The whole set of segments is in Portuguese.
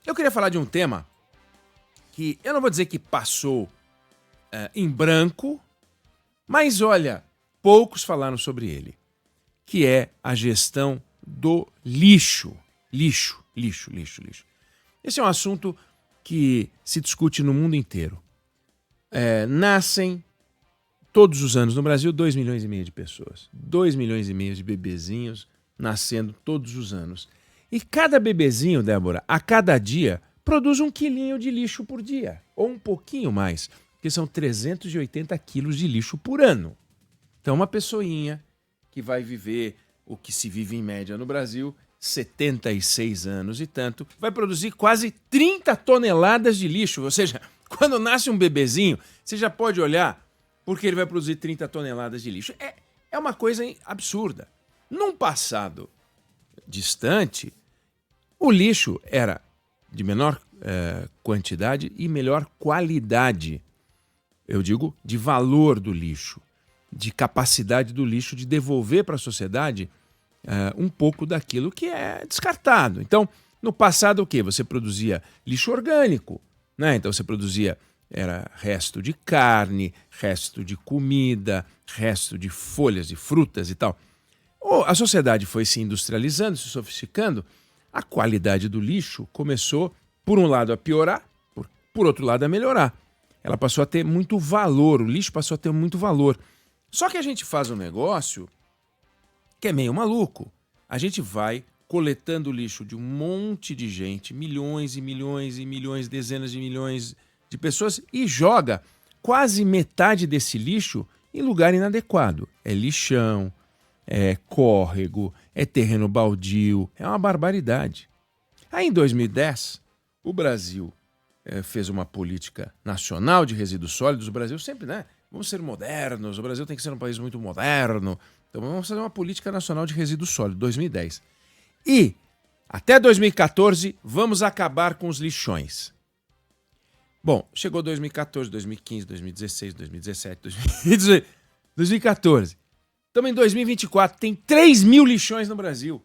Eu queria falar de um tema que eu não vou dizer que passou em branco, mas olha, poucos falaram sobre ele, que é a gestão do lixo. Lixo. Esse é um assunto que se discute no mundo inteiro. Nascem todos os anos no Brasil 2,5 milhões de pessoas. 2,5 milhões de bebezinhos nascendo todos os anos. E cada bebezinho, Débora, a cada dia, produz 1 quilinho de lixo por dia. Ou um pouquinho mais, porque são 380 quilos de lixo por ano. Então uma pessoinha que vai viver o que se vive em média no Brasil, 76 anos e tanto, vai produzir quase 30 toneladas de lixo. Ou seja, quando nasce um bebezinho, você já pode olhar porque ele vai produzir 30 toneladas de lixo. É uma coisa absurda. Num passado distante, o lixo era de menor quantidade e melhor qualidade. Eu digo de valor do lixo, de capacidade do lixo de devolver para a sociedade um pouco daquilo que é descartado. Então, no passado, o quê? Você produzia lixo orgânico, né? Então você produzia resto de carne, resto de comida, resto de folhas de frutas e tal. A sociedade foi se industrializando, se sofisticando, a qualidade do lixo começou, por um lado, a piorar, por outro lado, a melhorar. Ela passou a ter muito valor, o lixo passou a ter muito valor. Só que a gente faz um negócio que é meio maluco. A gente vai coletando lixo de um monte de gente, milhões e milhões e milhões, dezenas de milhões de pessoas, e joga quase metade desse lixo em lugar inadequado. É lixão, é córrego, é terreno baldio, é uma barbaridade. Aí em 2010, o Brasil fez uma política nacional de resíduos sólidos. O Brasil sempre, vamos ser modernos, o Brasil tem que ser um país muito moderno, então vamos fazer uma política nacional de resíduos sólidos, 2010. E até 2014, vamos acabar com os lixões. Bom, chegou 2014, 2015, 2016, 2017, 2018, 2014. Estamos em 2024, tem 3 mil lixões no Brasil.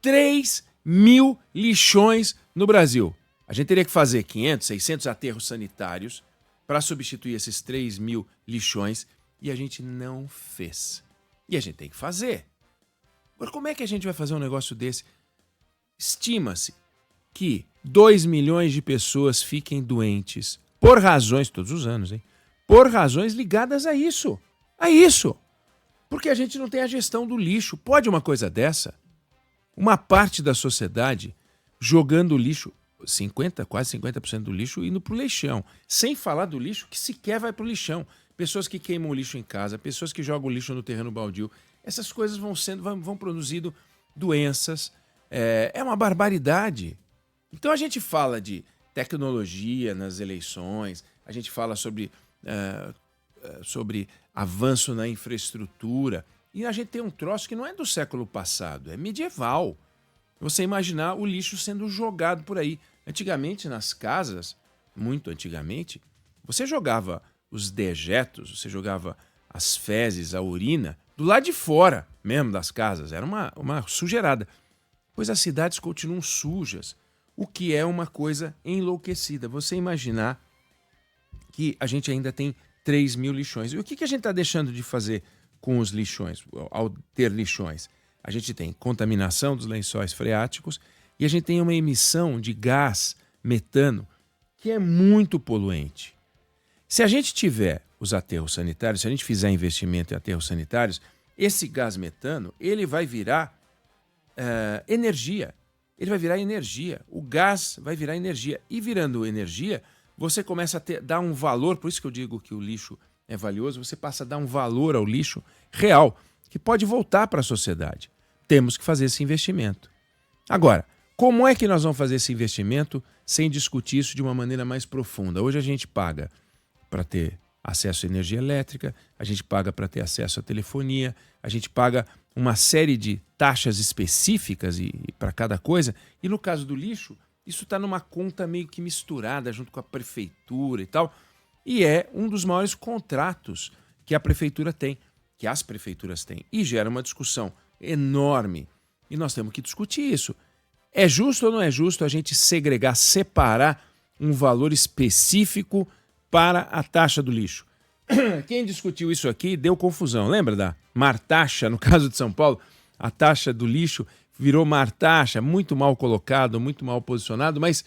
3 mil lixões no Brasil. A gente teria que fazer 500, 600 aterros sanitários para substituir esses 3 mil lixões e a gente não fez. E a gente tem que fazer. Agora, como é que a gente vai fazer um negócio desse? Estima-se que 2 milhões de pessoas fiquem doentes por razões, todos os anos, por razões ligadas a isso. A isso. Porque a gente não tem a gestão do lixo. Pode uma coisa dessa? Uma parte da sociedade jogando lixo, quase 50% do lixo indo para o lixão. Sem falar do lixo que sequer vai para o lixão. Pessoas que queimam o lixo em casa, pessoas que jogam o lixo no terreno baldio. Essas coisas vão produzindo doenças. É uma barbaridade. Então a gente fala de tecnologia nas eleições, a gente fala sobre avanço na infraestrutura, e a gente tem um troço que não é do século passado, é medieval. Você imaginar o lixo sendo jogado por aí. Antigamente, nas casas, muito antigamente, você jogava os dejetos, você jogava as fezes, a urina, do lado de fora mesmo das casas. Era uma sujeirada. Pois as cidades continuam sujas, o que é uma coisa enlouquecida. Você imaginar que a gente ainda tem 3 mil lixões. E o que a gente está deixando de fazer com os lixões, ao ter lixões? A gente tem contaminação dos lençóis freáticos e a gente tem uma emissão de gás metano que é muito poluente. Se a gente tiver os aterros sanitários, se a gente fizer investimento em aterros sanitários, esse gás metano ele vai virar energia. Ele vai virar energia. O gás vai virar energia. E virando energia, você começa a dar um valor, por isso que eu digo que o lixo é valioso, você passa a dar um valor ao lixo real, que pode voltar para a sociedade. Temos que fazer esse investimento. Agora, como é que nós vamos fazer esse investimento sem discutir isso de uma maneira mais profunda? Hoje a gente paga para ter acesso à energia elétrica, a gente paga para ter acesso à telefonia, a gente paga uma série de taxas específicas para cada coisa, e no caso do lixo, isso está numa conta meio que misturada junto com a prefeitura e tal, e é um dos maiores contratos que a prefeitura tem, que as prefeituras têm, e gera uma discussão enorme. E nós temos que discutir isso. É justo ou não é justo a gente segregar, separar um valor específico para a taxa do lixo? Quem discutiu isso aqui deu confusão. Lembra da martaxa, no caso de São Paulo? A taxa do lixo virou martaxa, muito mal colocado, muito mal posicionado, mas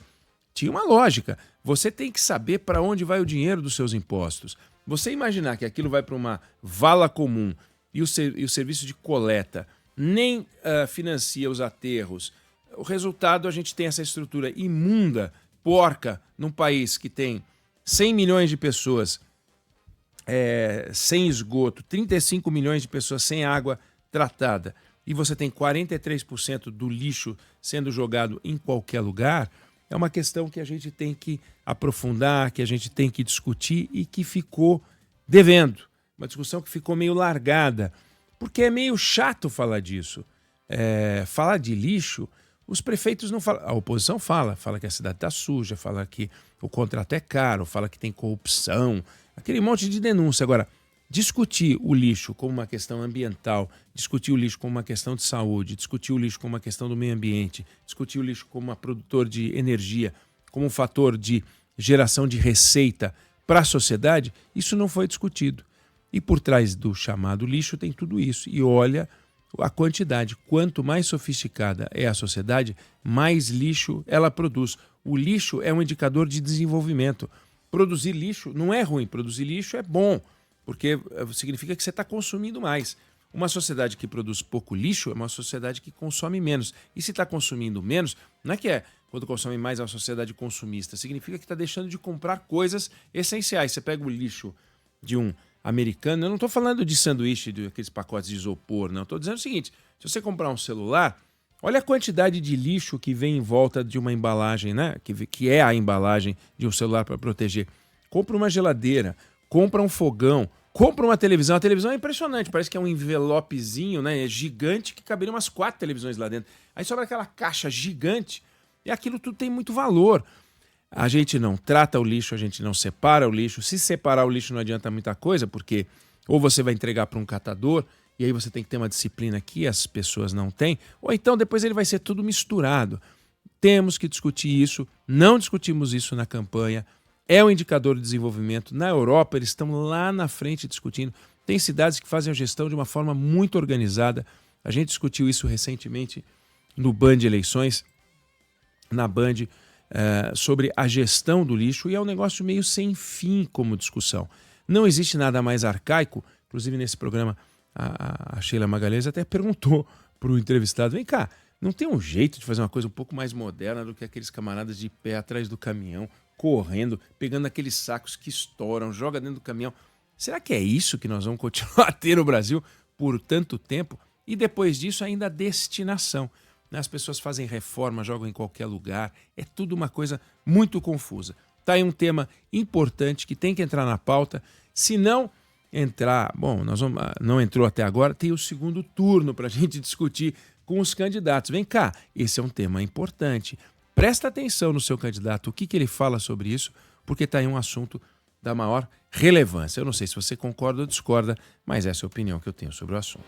tinha uma lógica. Você tem que saber para onde vai o dinheiro dos seus impostos. Você imaginar que aquilo vai para uma vala comum e o serviço de coleta nem financia os aterros, o resultado, a gente tem essa estrutura imunda, porca, num país que tem 100 milhões de pessoas sem esgoto, 35 milhões de pessoas sem água tratada, e você tem 43% do lixo sendo jogado em qualquer lugar. É uma questão que a gente tem que aprofundar, que a gente tem que discutir e que ficou devendo. Uma discussão que ficou meio largada, porque é meio chato falar disso. Falar de lixo, os prefeitos não falam. A oposição fala que a cidade está suja, fala que o contrato é caro, fala que tem corrupção, aquele monte de denúncia. Agora, discutir o lixo como uma questão ambiental, discutir o lixo como uma questão de saúde, discutir o lixo como uma questão do meio ambiente, discutir o lixo como um produtor de energia, como um fator de geração de receita para a sociedade, isso não foi discutido. E por trás do chamado lixo tem tudo isso. E olha a quantidade. Quanto mais sofisticada é a sociedade, mais lixo ela produz. O lixo é um indicador de desenvolvimento. Produzir lixo não é ruim, produzir lixo é bom, porque significa que você está consumindo mais. Uma sociedade que produz pouco lixo é uma sociedade que consome menos. E se está consumindo menos, não é quando consome mais é uma sociedade consumista. Significa que está deixando de comprar coisas essenciais. Você pega o lixo de um americano, eu não estou falando de sanduíche, de aqueles pacotes de isopor, não. Estou dizendo o seguinte, se você comprar um celular, olha a quantidade de lixo que vem em volta de uma embalagem, né? Que é a embalagem de um celular para proteger. Compra uma geladeira, compra um fogão, compra uma televisão. A televisão é impressionante, parece que é um envelopezinho, né? É gigante, que caberia umas 4 televisões lá dentro. Aí sobra aquela caixa gigante e aquilo tudo tem muito valor. A gente não trata o lixo, a gente não separa o lixo. Se separar o lixo não adianta muita coisa, porque ou você vai entregar para um catador, e aí você tem que ter uma disciplina que as pessoas não têm, ou então depois ele vai ser tudo misturado. Temos que discutir isso, não discutimos isso na campanha, é um indicador de desenvolvimento. Na Europa eles estão lá na frente discutindo. Tem cidades que fazem a gestão de uma forma muito organizada. A gente discutiu isso recentemente no Band Eleições, na Band, sobre a gestão do lixo, e é um negócio meio sem fim como discussão. Não existe nada mais arcaico, inclusive nesse programa a Sheila Magalhães até perguntou para o entrevistado, vem cá, não tem um jeito de fazer uma coisa um pouco mais moderna do que aqueles camaradas de pé atrás do caminhão, correndo, pegando aqueles sacos que estouram, joga dentro do caminhão. Será que é isso que nós vamos continuar a ter no Brasil por tanto tempo? E depois disso ainda a destinação. As pessoas fazem reforma, jogam em qualquer lugar. É tudo uma coisa muito confusa. Está aí um tema importante que tem que entrar na pauta. Se não entrar, não entrou até agora, tem o segundo turno para a gente discutir com os candidatos. Vem cá, esse é um tema importante. Presta atenção no seu candidato, o que ele fala sobre isso, porque está aí um assunto da maior relevância. Eu não sei se você concorda ou discorda, mas essa é a opinião que eu tenho sobre o assunto.